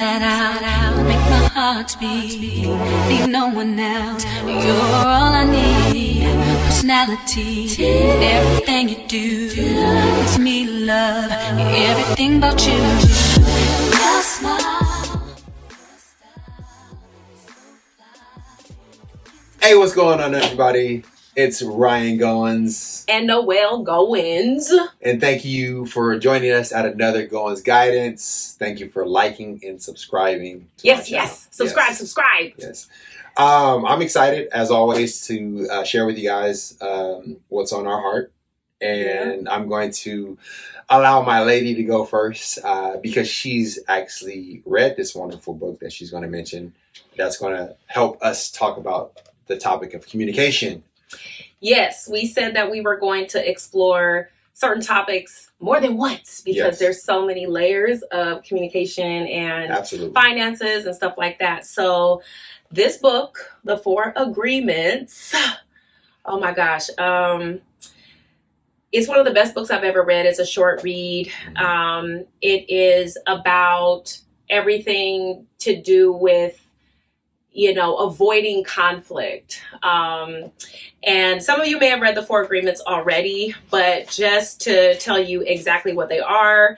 inside out. You make my heart beat. Leave no one else. You're all I need. Personality, everything you do. It's me, love. Everything about you. Your smile. Hey, what's going on, everybody? It's Ryan Goins. And Noelle Goins. And thank you for joining us at another Goins Guidance. Thank you for liking and subscribing to Yes. Subscribe. Yes. I'm excited, as always, to share with you guys what's on our heart. And I'm going to allow my lady to go first because she's actually read this wonderful book that she's going to mention that's going to help us talk about the topic of communication. Yes, we said that we were going to explore certain topics more than once because there's so many layers of communication and finances and stuff like that. So this book, The 4 Agreements, oh my gosh, it's one of the best books I've ever read. It's a short read. It is about everything to do with avoiding conflict. And some of you may have read the 4 agreements already, but just to tell you exactly what they are,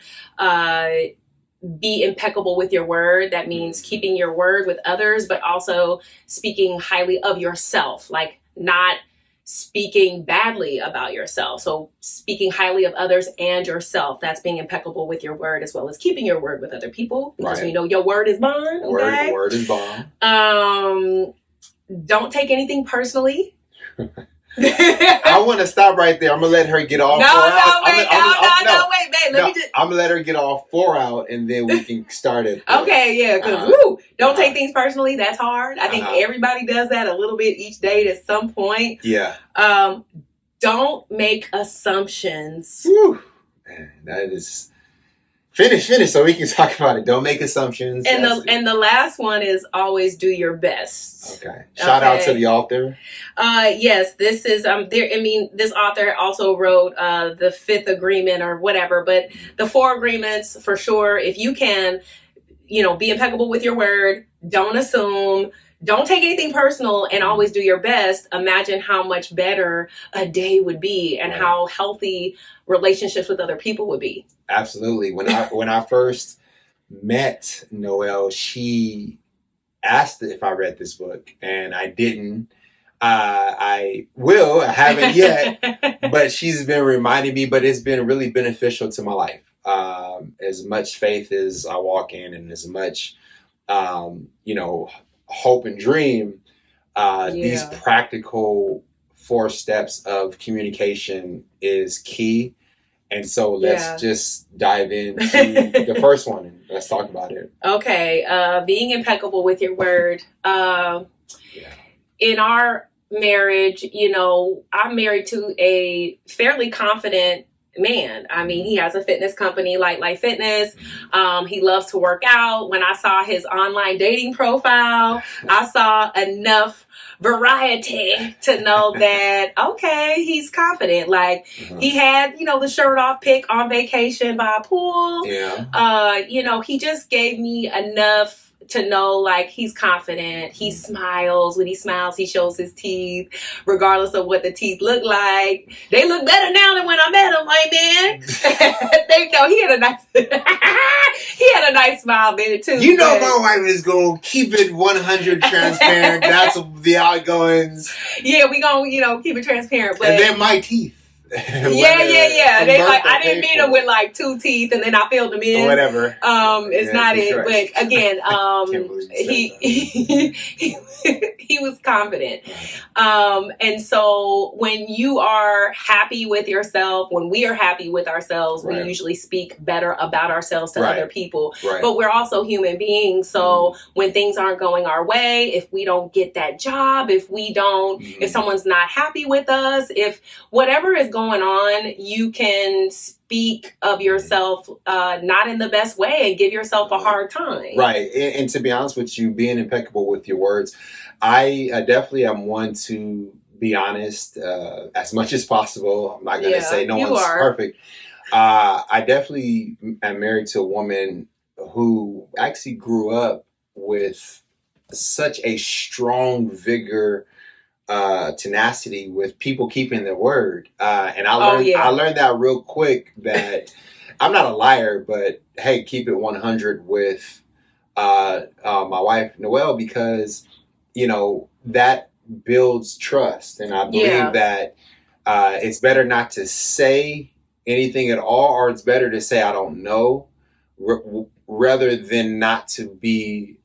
be impeccable with your word. That means keeping your word with others, but also speaking highly of yourself, like not speaking badly about yourself. So speaking highly of others and yourself, that's being impeccable with your word, as well as keeping your word with other people, because we know your word is bond. Okay? Word is bond. Don't take anything personally. I want to stop right there. I'm gonna let her get all four out. Wait, babe. Let me just. I'm gonna let her get all 4 out, and then we can start it. Okay, yeah, because don't take things personally. That's hard. I think everybody does that a little bit each day at some point. Yeah. Don't make assumptions. Whew. Man, that is. Finish, so we can talk about it. Don't make assumptions. And the last one is always do your best. Okay. Shout out to the author. Yes, this is this author also wrote the 5th agreement or whatever, but the 4 agreements for sure. If you can, be impeccable with your word, don't assume, don't take anything personal, and always do your best. Imagine how much better a day would be and how healthy relationships with other people would be. Absolutely. When I first met Noelle, she asked if I read this book, and I didn't. I will. I haven't yet, but she's been reminding me. But it's been really beneficial to my life. As much faith as I walk in, and as much, hope and dream. These practical 4 steps of communication is key. And so let's just dive into the first one and let's talk about it. Okay. Being impeccable with your word. In our marriage, I'm married to a fairly confident man. I mean, he has a fitness company, Light Fitness. He loves to work out. When I saw his online dating profile, I saw enough variety to know that, okay, he's confident. Like he had, the shirt off pic on vacation by a pool. Yeah. He just gave me enough to know, like, he's confident. He smiles. When he smiles, he shows his teeth, regardless of what the teeth look like. They look better now than when I met him, he had a nice smile then too. My wife is gonna keep it 100 transparent. That's the outgoings. Yeah, we gonna, keep it transparent. But and then my teeth. Yeah. They I didn't meet him with 2 teeth and then I filled them in. Whatever. It's not it. Sure. But again, he was confident. And so when you are happy with yourself, when we are happy with ourselves, we usually speak better about ourselves to other people. Right. But we're also human beings. So when things aren't going our way, if we don't get that job, if we don't, if someone's not happy with us, if whatever is going on, you can speak of yourself not in the best way and give yourself a hard time. Right. And to be honest with you, being impeccable with your words, I definitely am one to be honest as much as possible. I'm not going to say no one's perfect. I definitely am married to a woman who actually grew up with such a strong vigor, tenacity with people keeping their word. And I learned that real quick that I'm not a liar, but hey, keep it 100 with my wife Noelle, because that builds trust, and I believe that it's better not to say anything at all, or it's better to say I don't know, rather than not to be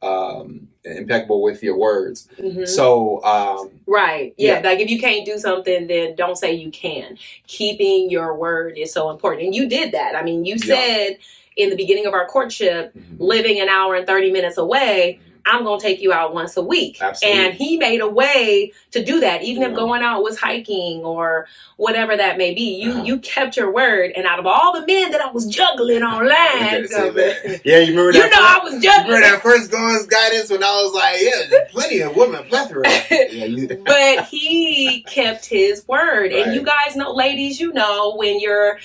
impeccable with your words. Mm-hmm. So right, yeah, like if you can't do something, then don't say you can. Keeping your word is so important, and you did that. I mean, you said in the beginning of our courtship, living an hour and 30 minutes away, I'm going to take you out once a week. Absolutely. And he made a way to do that. Even if going out was hiking or whatever that may be, you kept your word. And out of all the men that I was juggling online, yeah, you remember that? I was juggling. Remember that first Goins guidance when I was like, yeah, there's plenty of women, plethora. But he kept his word. Right. And you guys know, ladies, when you're,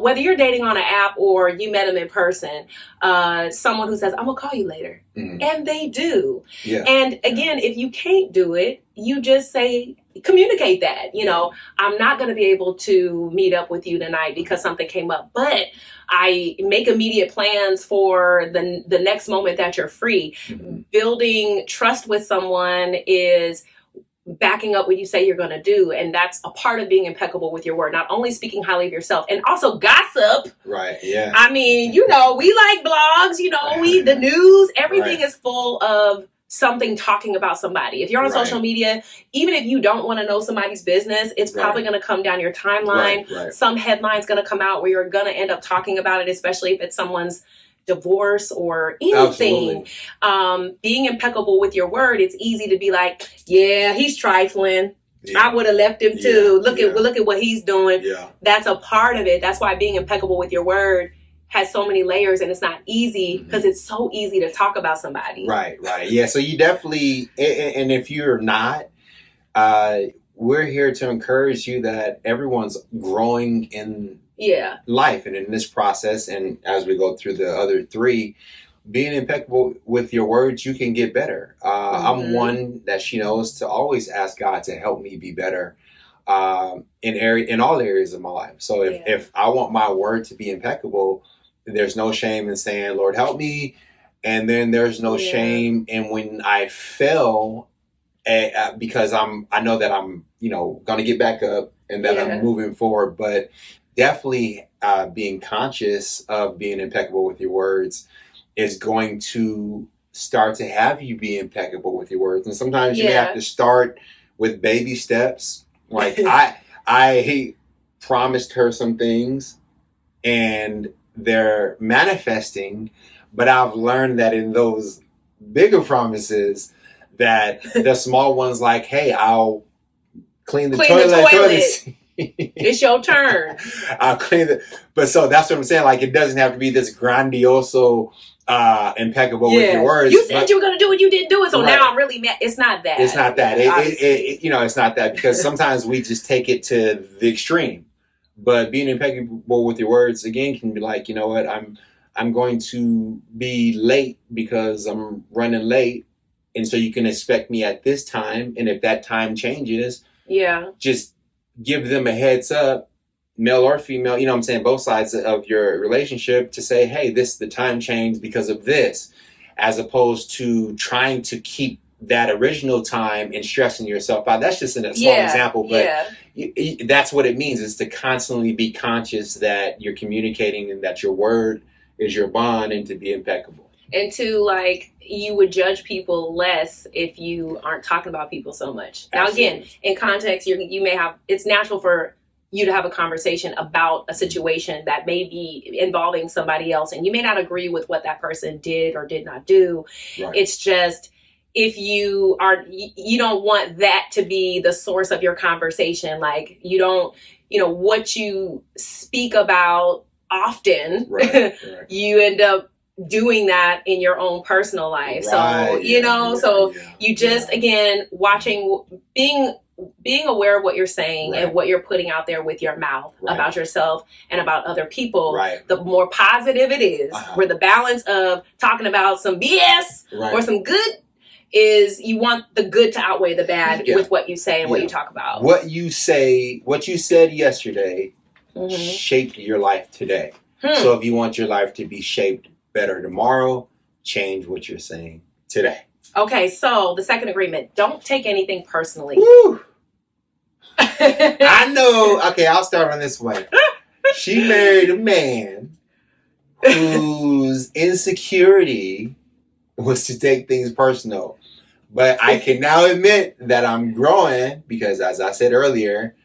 whether you're dating on an app or you met him in person, someone who says, I'm going to call you later. Mm-hmm. And they do. Yeah. And again, if you can't do it, you just say, communicate that, I'm not going to be able to meet up with you tonight because something came up, but I make immediate plans for the next moment that you're free. Mm-hmm. Building trust with someone is backing up what you say you're going to do. And that's a part of being impeccable with your word, not only speaking highly of yourself and also gossip. Right. Yeah. I mean, we like blogs, the news, everything is full of something talking about somebody. If you're on social media, even if you don't want to know somebody's business, it's probably going to come down your timeline. Right. Some headline's going to come out where you're going to end up talking about it, especially if it's someone's divorce or anything. Being impeccable with your word, it's easy to be like, yeah, he's trifling. Yeah. I would have left him too. Look at what he's doing. Yeah. That's a part of it. That's why being impeccable with your word has so many layers, and it's not easy because it's so easy to talk about somebody. Right. Yeah. So you definitely, and if you're not, we're here to encourage you that everyone's growing in life and in this process. And as we go through the other three, being impeccable with your words, you can get better. I'm one that she knows to always ask God to help me be better in all areas of my life. So if I want my word to be impeccable, there's no shame in saying, Lord, help me. And then there's no shame in when I fail, because I know that I'm, going to get back up and that I'm moving forward. But definitely being conscious of being impeccable with your words is going to start to have you be impeccable with your words. And sometimes you may have to start with baby steps. Like I promised her some things and they're manifesting, but I've learned that in those bigger promises that the small ones, like, hey, I'll clean the toilet. It's your turn. I'll clean but so that's what I'm saying. Like, it doesn't have to be this grandioso, impeccable with your words. You said you were going to do it, you didn't do it. So now I'm really mad. It's not that. It's not that. It's not that, because sometimes we just take it to the extreme. But being impeccable with your words, again, can be like, you know what, I'm going to be late because I'm running late. And so you can expect me at this time. And if that time changes, just give them a heads up, male or female, you know what I'm saying, both sides of your relationship, to say, hey, the time changed because of this, as opposed to trying to keep that original time and stressing yourself out. That's just a small example, but that's what it means, is to constantly be conscious that you're communicating and that your word is your bond, and to be impeccable. And to, like, you would judge people less if you aren't talking about people so much. Now, again, in context, you may have, it's natural for you to have a conversation about a situation that may be involving somebody else, and you may not agree with what that person did or did not do. Right. It's just, if you don't want that to be the source of your conversation. Like, you don't, what you speak about often, you end up doing that in your own personal life. So, you just, again, being being aware of what you're saying Right. and what you're putting out there with your mouth Right. about yourself and about other people, Right. the more positive it is, where the balance of talking about some BS Right. or some good is, you want the good to outweigh the bad Yeah. with what you say and what Yeah. you talk about. What you said yesterday Mhm. shaped your life today. So if you want your life to be shaped better tomorrow, change what you're saying today. Okay, so the second agreement, don't take anything personally. Woo! I know. Okay, I'll start on this one. She married a man whose insecurity was to take things personal. But I can now admit that I'm growing because, as I said earlier,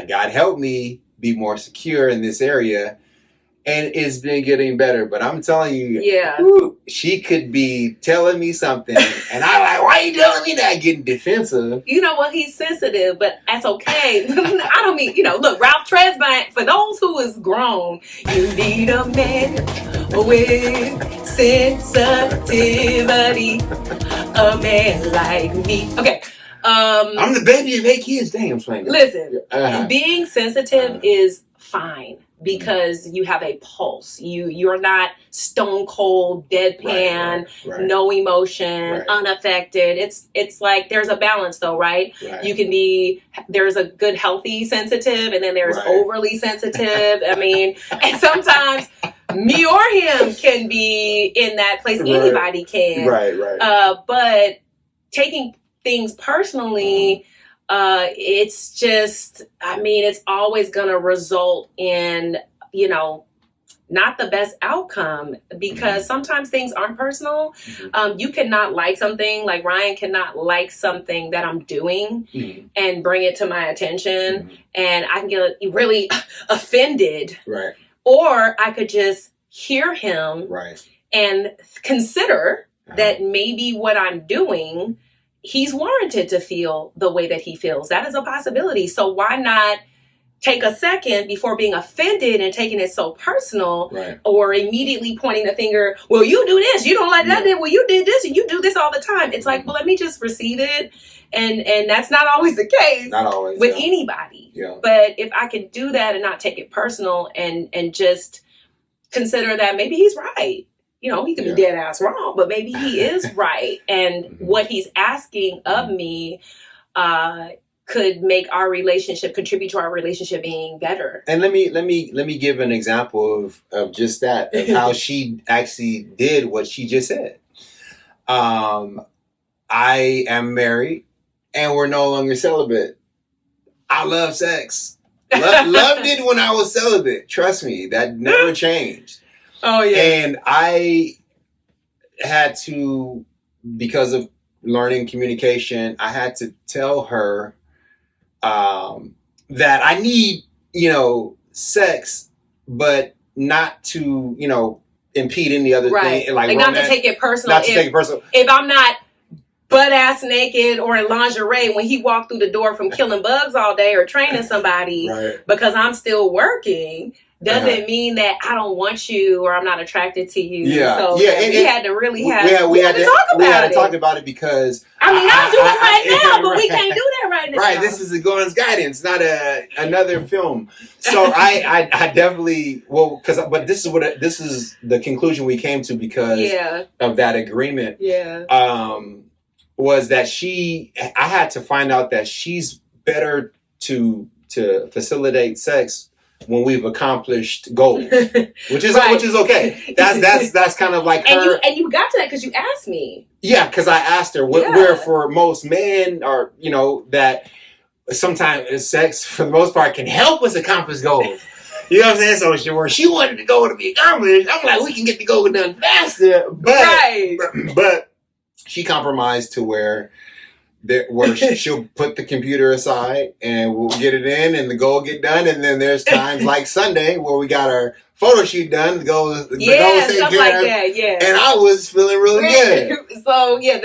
God helped me be more secure in this area. And it's been getting better. But I'm telling you, Yeah. whew, she could be telling me something. And I'm like, why are you telling me that? Getting defensive. You know what? He's sensitive, but that's okay. I don't mean, look, Ralph Tresvant, for those who is grown, you need a man with sensitivity. A man like me. Okay. I'm the baby of 8 kids. Dang, I'm playing. Listen, Uh-huh. being sensitive is fine because you have a pulse. You're not stone cold, deadpan, Right. no emotion, Right. unaffected. It's like there's a balance though, right? Right. You can be, there's a good healthy sensitive and then there's Right. overly sensitive. I mean, and sometimes me or him can be in that place. Right. Anybody can. Right. But taking things personally, it's just, I mean, it's always going to result in, not the best outcome because sometimes things aren't personal. Mm-hmm. You cannot like something, like Ryan cannot like something that I'm doing Mm-hmm. and bring it to my attention, Mm-hmm. and I can get really offended. Right. Or I could just hear him Right. and consider that maybe what I'm doing, he's warranted to feel the way that he feels. That is a possibility. So why not take a second before being offended and taking it so personal, Right. or immediately pointing the finger, well, you do this, you don't like that, Yeah. well, you did this and you do this all the time. It's like, well, let me just receive it. And that's not always the case Not always. with yeah. anybody. Yeah. But if I can do that and not take it personal and just consider that maybe he's right. He could be dead ass wrong, but maybe he is right. And Mhm. what he's asking of me could make our relationship, contribute to our relationship being better. And let me give an example of just that, of how she actually did what she just said. I am married and we're no longer celibate. I love sex. Loved it when I was celibate. Trust me, that never changed. Oh, And I had to, because of learning communication, I had to tell her that I need, sex, but not to, impede any other right. thing. Like not to take it personal. Not to take it personal. If I'm not butt ass naked or in lingerie when he walked through the door from killing bugs all day or training somebody, Right. because I'm still working, doesn't mean that I don't want you or I'm not attracted to you. Yeah. So Yeah, and- we had to really have we had to talk about we had it. to talk about it because I mean, I'll do it right now, but we right. can't do that right now. Right, this is a Goins guidance, not another film. So I definitely but this is the conclusion we came to because of that agreement. Yeah. Was that I had to find out that she's better to facilitate sex when we've accomplished goals, which is okay. That's kind of like her. And you got to that because you asked me. Yeah, because I asked her where for most men are, that sometimes sex for the most part can help us accomplish goals. You know what I'm saying? So where she wanted the goal to be accomplished, I'm like, we can get the goal done faster. But she compromised to where she'll put the computer aside and we'll get it in and the goal get done. And then there's times like Sunday where we got our photo shoot done. The goal was Yeah, taken stuff care like of. that. Yeah. And I was feeling really good. So yeah,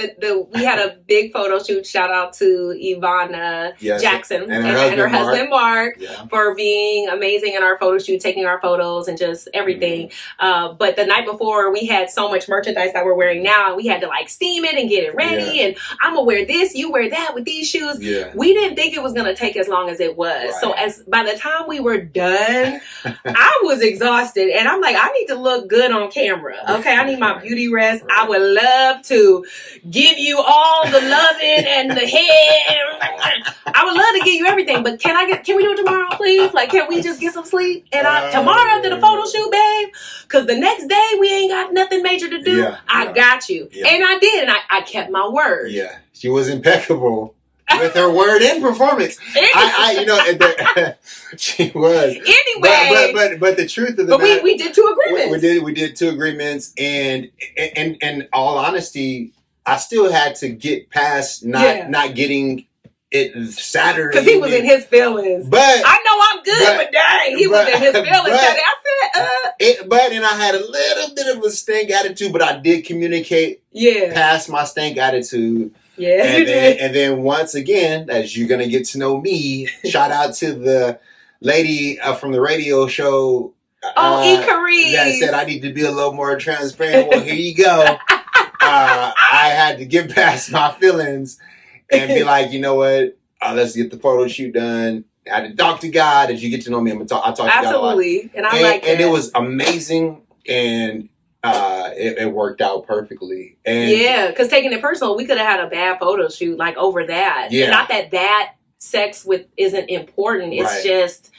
we had a big photo shoot. Shout out to Ivana Jackson and her husband Mark for being amazing in our photo shoot, taking our photos and just everything. But the night before, we had so much merchandise that we're wearing now, and we had to like steam it and get it ready. And I'm gonna wear this, you wear that with these shoes. Yeah. We didn't think it was gonna take as long as it was. Right. So by the time we were done, I was exhausted, and I'm like, I need to look good on camera. Okay, I need my beauty rest. Right. I would love to give you all the loving and the hair. I would love to give you everything, but can we do it tomorrow, please? Like, can we just get some sleep? And tomorrow after the photo shoot, babe, because the next day we ain't got nothing major to do. I got you. Yeah. And I did, and I kept my word. Yeah, she was impeccable with her word and performance. She was. Anyway, but the truth of the matter, we did 2 agreements. We did 2 agreements, and in all honesty, I still had to get past not getting it Saturday because he was in his feelings. But I know I'm good, but dang, he was in his feelings. And I had a little bit of a stank attitude, but I did communicate past my stank attitude. Yeah, and then once again, as you're gonna get to know me, shout out to the lady from the radio show. Icarice. That said I need to be a little more transparent. Well, here you go. I had to get past my feelings and be like, you know what? Let's get the photo shoot done. I had to talk to God. As you get to know me, I talk to God a lot. Absolutely, and I like and it was amazing, and it worked out perfectly. And because taking it personal, we could have had a bad photo shoot like over that. Yeah. Not that sex isn't important. It's just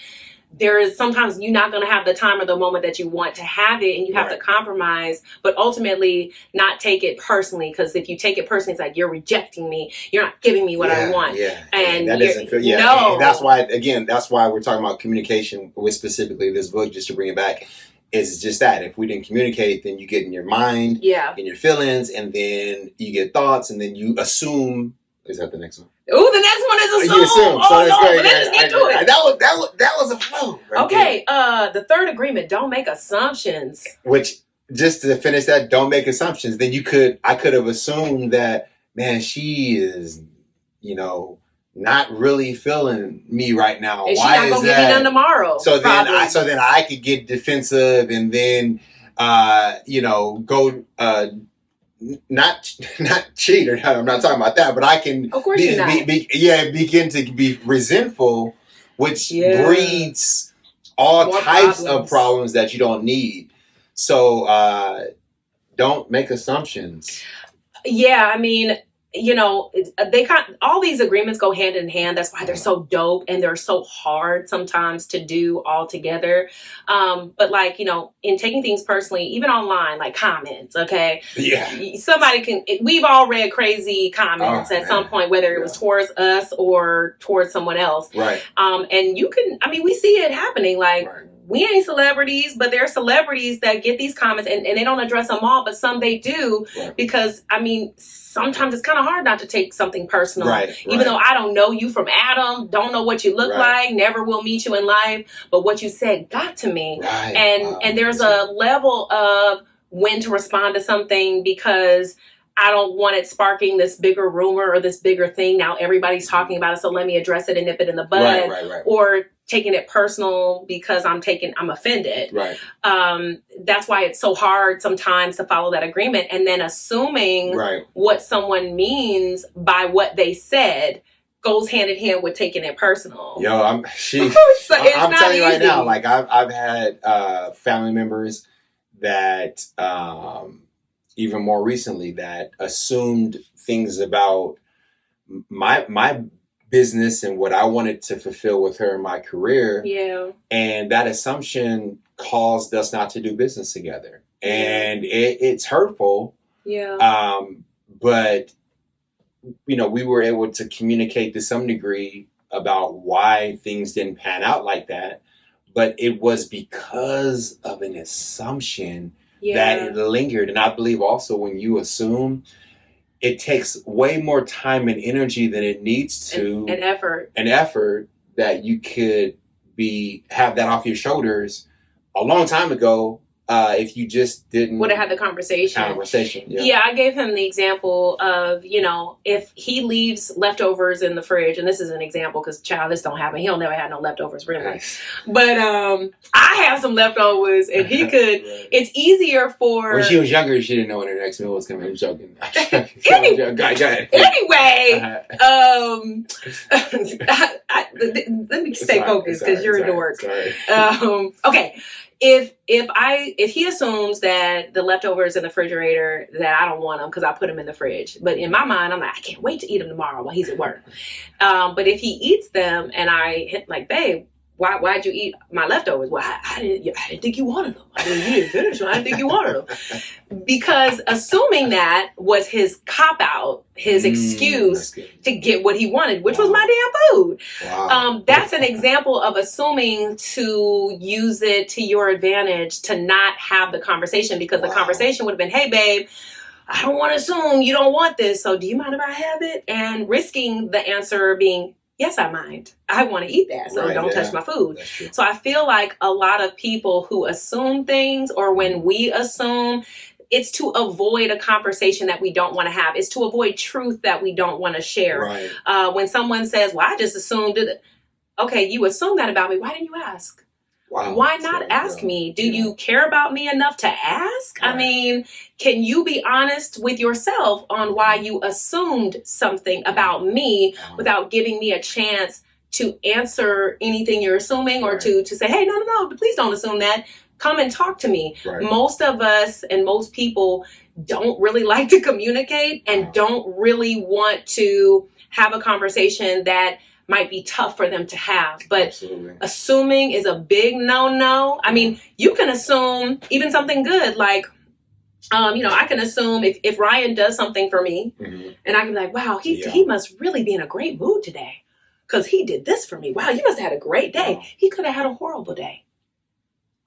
there is sometimes you're not going to have the time or the moment that you want to have it, and you have to compromise, but ultimately not take it personally, because if you take it personally, it's like you're rejecting me, you're not giving me what I want. And that doesn't feel no. And that's why we're talking about communication with specifically this book, just to bring it back. It's just that if we didn't communicate, then you get in your mind, in your feelings, and then you get thoughts, and then you assume. Is that the next one? Oh, the next one is assume. You assume. Oh, no, let's get to it. That was a flow. Okay, the third agreement: don't make assumptions. Which, just to finish that, don't make assumptions. Then I could have assumed that, man, she is, not really feeling me right now. And she's not gonna give me none tomorrow. So then I could get defensive, and then go not cheat, or I'm not talking about that, but I can of course begin to be resentful, which breeds all more types of problems that you don't need. So don't make assumptions. Yeah, I mean, all these agreements go hand in hand. That's why they're so dope, and they're so hard sometimes to do all together. But in taking things personally, even online, like comments, okay? Yeah. We've all read crazy comments at some point, whether it was towards us or towards someone else. Right. And we see it happening, we ain't celebrities, but there are celebrities that get these comments and they don't address them all, but some they do because, sometimes it's kind of hard not to take something personal. Even though I don't know you from Adam, don't know what you look like, never will meet you in life, but what you said got to me. And there's a level of when to respond to something, because I don't want it sparking this bigger rumor or this bigger thing. Now everybody's talking about it, so let me address it and nip it in the bud. Or taking it personal because I'm offended. That's why it's so hard sometimes to follow that agreement, and then assuming what someone means by what they said goes hand in hand with taking it personal. Yo, I'm telling you right now, I've had family members that even more recently that assumed things about my business and what I wanted to fulfill with her in my career. And that assumption caused us not to do business together. And it's hurtful. But, we were able to communicate to some degree about why things didn't pan out like that. But it was because of an assumption that it lingered. And I believe also when you assume, it takes way more time and energy than it needs to. An effort. An effort that you could have that off your shoulders a long time ago, if you just didn't would have had the conversation. Yeah, I gave him the example of, if he leaves leftovers in the fridge, and this is an example because this don't happen. He'll never have no leftovers, really. Nice. But I have some leftovers, and he could. Right. It's easier for. When she was younger, she didn't know when her next meal was coming. I'm joking. Anyway, let me stay focused because you're a dork. Okay. If he assumes that the leftovers in the refrigerator, that I don't want them because I put them in the fridge, but in my mind I'm like, I can't wait to eat them tomorrow while he's at work. But if he eats them and I hit like, babe, why'd you eat my leftovers? Well, I didn't think you wanted them. I mean, you didn't finish them. I didn't think you wanted them. Because assuming that was his cop-out, his excuse to get what he wanted, which was my damn food. Wow. That's an example of assuming to use it to your advantage to not have the conversation, because the conversation would have been, hey, babe, I don't want to assume you don't want this, so do you mind if I have it? And risking the answer being, yes, I mind. I want to eat that, so don't touch my food. So I feel like a lot of people who assume things, or when we assume, it's to avoid a conversation that we don't want to have. It's to avoid truth that we don't want to share. Right. When someone says, well, I just assumed it. Okay, you assumed that about me. Why didn't you ask? Wow. Why not ask me? Do you care about me enough to ask? Right. I mean, can you be honest with yourself on why you assumed something about me without giving me a chance to answer anything you're assuming, or to say, hey, no, please don't assume that. Come and talk to me. Right. Most of us and most people don't really like to communicate and don't really want to have a conversation that might be tough for them to have. But assuming is a big no-no. I mean, you can assume even something good, like, I can assume if Ryan does something for me, and I can be like, wow, he must really be in a great mood today because he did this for me. Wow, you must have had a great day. Wow. He could have had a horrible day.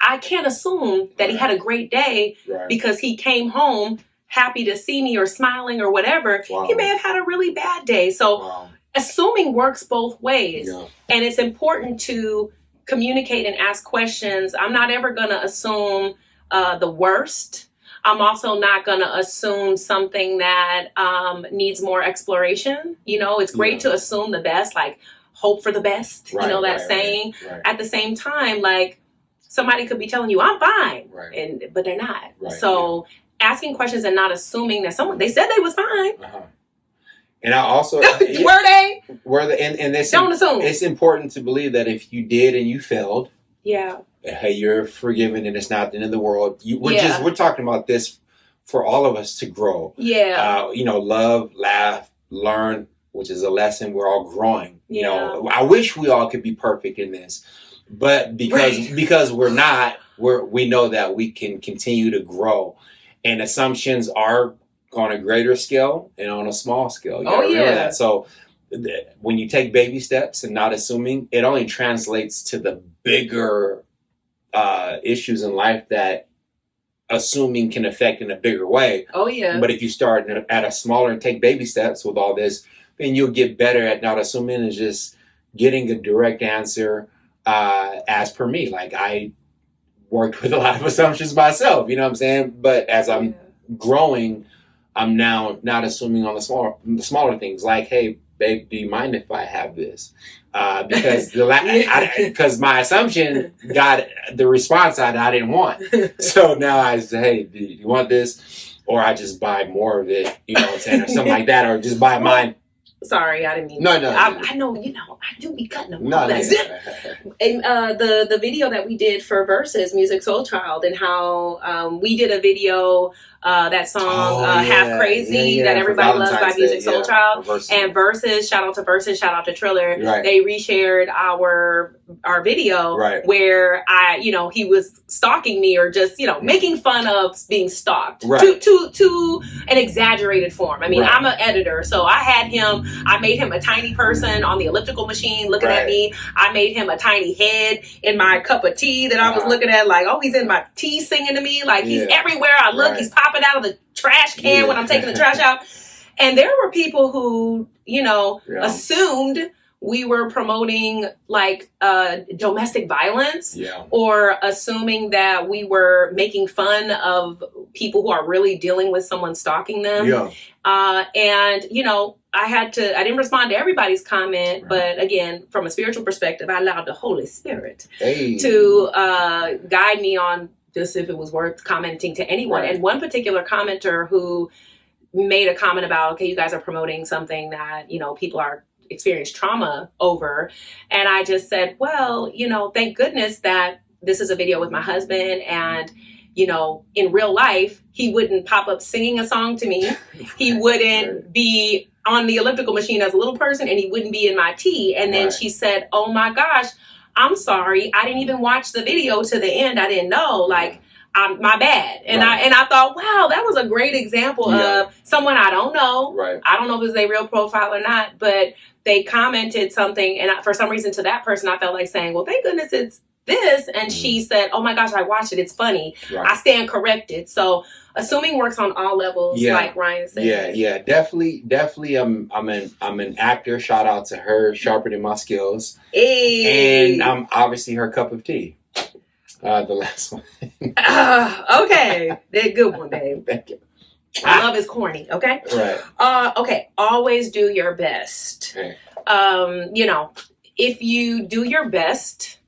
I can't assume that he had a great day because he came home happy to see me or smiling or whatever. Wow. He may have had a really bad day. So assuming works both ways. Yeah. And it's important to communicate and ask questions. I'm not ever going to assume the worst. I'm also not going to assume something that needs more exploration. It's great to assume the best, like hope for the best, that saying. Right. At the same time, like, somebody could be telling you, I'm fine, but they're not. Right. So asking questions and not assuming that they said they was fine. And I also were they? And don't assume. It's important to believe that if you did and you failed, hey, you're forgiven and it's not the end of the world. We're talking about this for all of us to grow. Yeah. Love, laugh, learn, which is a lesson. We're all growing. I wish we all could be perfect in this. But because we're not, we know that we can continue to grow, and assumptions are on a greater scale and on a small scale. You gotta remember that. So when you take baby steps and not assuming, it only translates to the bigger issues in life that assuming can affect in a bigger way. Oh yeah. But if you start at a smaller and take baby steps with all this, then you'll get better at not assuming and just getting a direct answer. As per me, like I worked with a lot of assumptions myself, you know what I'm saying? But as I'm growing, I'm now not assuming on the smaller things, like, hey, babe, do you mind if I have this? Because because my assumption got the response I didn't want. So now I say, hey, do you want this? Or I just buy more of it, you know what I'm saying? Or something like that, or just buy mine. Sorry, I didn't mean No. I know, I do be cutting them off. And the video that we did for Versus Music Soul Child, and how we did a video, that song Half Crazy that everybody loves by Music Soul Child. And Versus, shout out to Triller. Right. They reshared our video where he was stalking me, or just, making fun of being stalked to an exaggerated form. I mean, I'm an editor, so I made him a tiny person on the elliptical machine looking at me. I made him a tiny head in my cup of tea that I was looking at, like, oh, he's in my tea singing to me. Like, he's everywhere I look. He's popping out of the trash can when I'm taking the trash out. And there were people who, assumed we were promoting like domestic violence, or assuming that we were making fun of people who are really dealing with someone stalking them. And, you know, I didn't respond to everybody's comment, but again, from a spiritual perspective, I allowed the Holy Spirit to guide me on just if it was worth commenting to anyone. And one particular commenter who made a comment about, okay, you guys are promoting something that, you know, people are experiencing trauma over. And I just said, well, you know, thank goodness that this is a video with my husband, and you know, in real life, he wouldn't pop up singing a song to me. He wouldn't be on the elliptical machine as a little person, and he wouldn't be in my tea. And then she said, oh my gosh, I'm sorry. I didn't even watch the video to the end. I didn't know, like, my bad. And I thought, wow, that was a great example of someone I don't know. I don't know if it's a real profile or not, but they commented something. And for some reason to that person, I felt like saying, well, thank goodness it's this. And she said, oh my gosh, I watched it. It's funny. I stand corrected. So assuming works on all levels, like Ryan said. Definitely. I'm an actor. Shout out to her, sharpening my skills. And I'm obviously her cup of tea. The last one. Okay. They're good one, babe. Thank you. Love is corny, okay? Okay. Always do your best. You know, if you do your best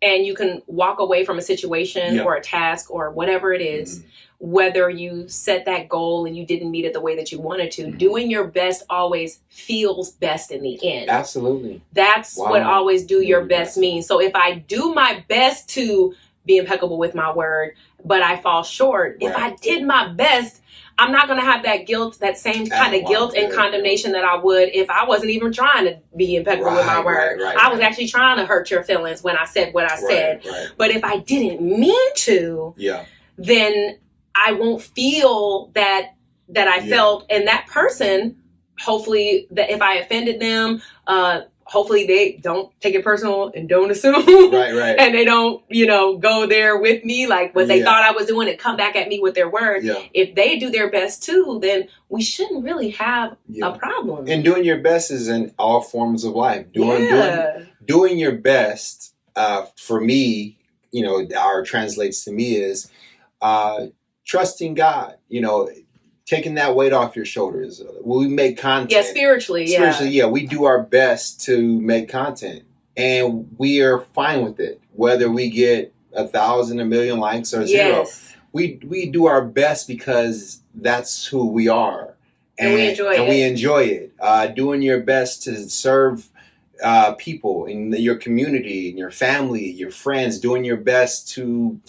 and you can walk away from a situation or a task or whatever it is, whether you set that goal and you didn't meet it the way that you wanted to, doing your best always feels best in the end. Absolutely. That's what always do your best means. So if I do my best to be impeccable with my word, but I fall short, if I did my best, I'm not going to have that guilt, that same kind of guilt and condemnation that I would if I wasn't even trying to be impeccable with my word. I was actually trying to hurt your feelings when I said what I said. But if I didn't mean to, then I won't feel that I felt. And that person, hopefully, that if I offended them, hopefully they don't take it personal and don't assume. And they don't, you know, go there with me like what they thought I was doing and come back at me with their word. If they do their best too, then we shouldn't really have a problem. And doing your best is in all forms of life. Doing your best, for me, you know, or translates to me is trusting God, you know, taking that weight off your shoulders. We make content. Spiritually, we do our best to make content, and we are fine with it. Whether we get 1,000, 1,000,000 likes or 0, we do our best because that's who we are, and we enjoy it. Doing your best to serve people in your community, in your family, your friends. Doing your best to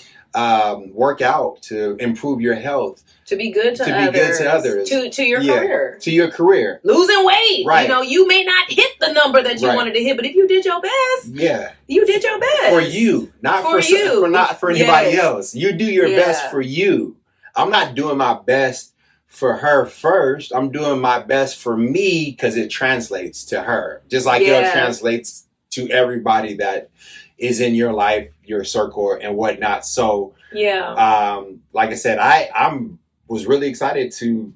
work out, to improve your health, to be good to others, to your career, to your career, losing weight. You know, you may not hit the number that you wanted to hit, but if you did your best, you did your best for you, not for anybody else. You do your best for you. I'm not doing my best for her first. I'm doing my best for me because it translates to her, just like it translates to everybody that is in your life, your circle, and whatnot. So, like I said, I was really excited to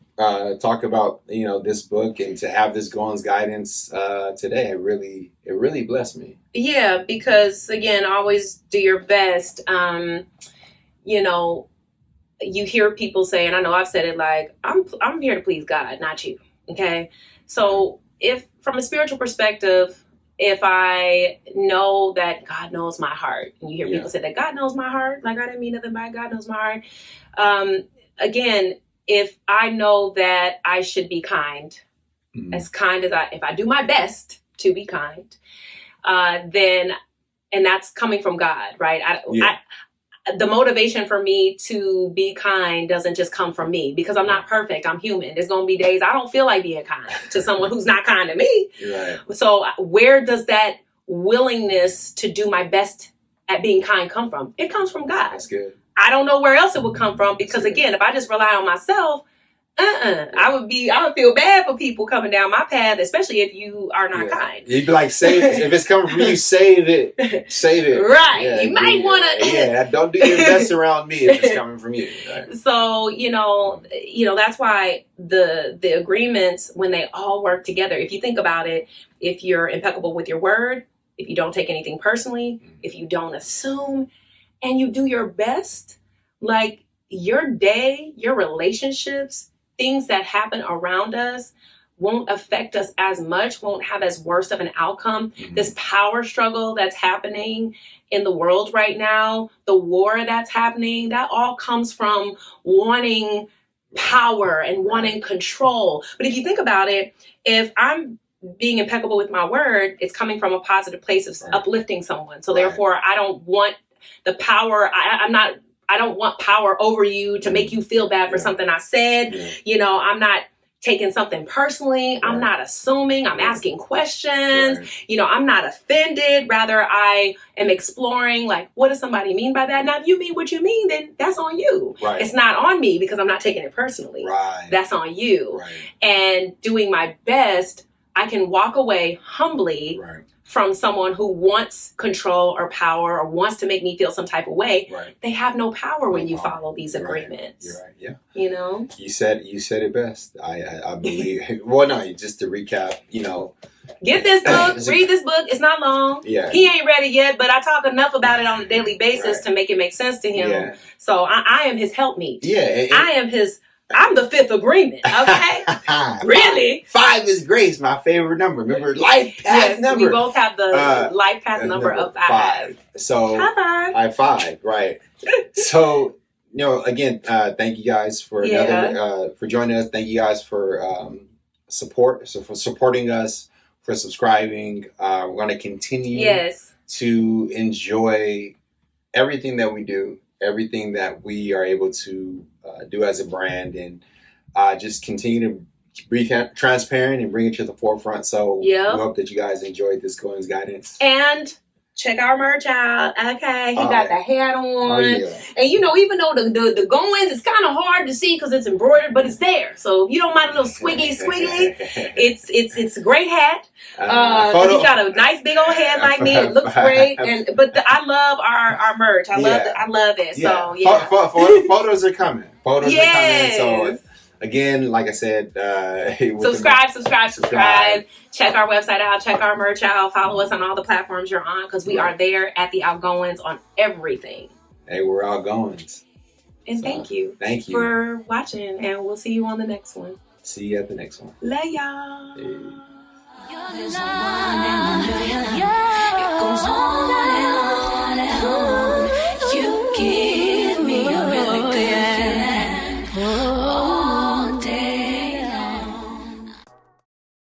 talk about, you know, this book and to have this Goins guidance today. It really blessed me. Yeah, because again, always do your best. You know, you hear people say, and I know I've said it, like, I'm here to please God, not you. Okay, so if from a spiritual perspective, if I know that God knows my heart, and you hear people say that God knows my heart, like I didn't mean nothing by it, God knows my heart. Again, if I know that I should be kind, as kind as if I do my best to be kind, then, and that's coming from God, right? The motivation for me to be kind doesn't just come from me because I'm not perfect. I'm human. There's going to be days I don't feel like being kind to someone who's not kind to me. So where does that willingness to do my best at being kind come from? It comes from God. That's good. I don't know where else it would come from because again, if I just rely on myself, I would feel bad for people coming down my path, especially if you are not kind. You'd be like, save it. If it's coming from you, save it. Save it. Right. Yeah, you might want to. Yeah, don't do your best around me if it's coming from you. Right? So, that's why the agreements, when they all work together, if you think about it, if you're impeccable with your word, if you don't take anything personally, if you don't assume, and you do your best, like your day, your relationships, things that happen around us won't affect us as much, won't have as worse of an outcome. This power struggle that's happening in the world right now, the war that's happening, that all comes from wanting power and wanting control. But if you think about it, if I'm being impeccable with my word, it's coming from a positive place of uplifting someone. So therefore, I don't want the power. I don't want power over you to make you feel bad for something I said. I'm not taking something personally. I'm not assuming. I'm asking questions. I'm not offended. Rather, I am exploring, like, what does somebody mean by that? Now, if you mean what you mean, then that's on you. It's not on me because I'm not taking it personally. That's on you. And doing my best, I can walk away humbly from someone who wants control or power or wants to make me feel some type of way. They have no power when you follow these agreements. You're right. Yeah. You said it best. I believe. Well, no, just to recap, get this book, read this book. It's not long. He ain't ready yet, but I talk enough about it on a daily basis to make it make sense to him. So I am his helpmeet. I'm the fifth agreement, okay? Really? 5 is grace, my favorite number. Remember, life path number. We both have the life path number of 5. So, high 5, right. So, again, thank you guys for for joining us. Thank you guys for support. So for supporting us, for subscribing. We're going to continue to enjoy everything that we do, everything that we are able to do as a brand, and just continue to be transparent and bring it to the forefront. So we hope that you guys enjoyed this Goins guidance. And check our merch out. Okay, he got the hat on. And even though the Goins is kind of hard to see because it's embroidered, but it's there. So if you don't mind a little squiggly, it's a great hat. He's got a nice big old head like me. It looks great. I love our merch. I love it. So photos are coming. Photos are coming. So again, like I said, subscribe. Check our website out. Check our merch out. Follow us on all the platforms you're on, because we are there at the Outgoings on everything. Hey, we're Outgoings. And thank you for watching, and we'll see you on the next one. See you at the next one. Love y'all. You're the one in a million. It goes on and on and on.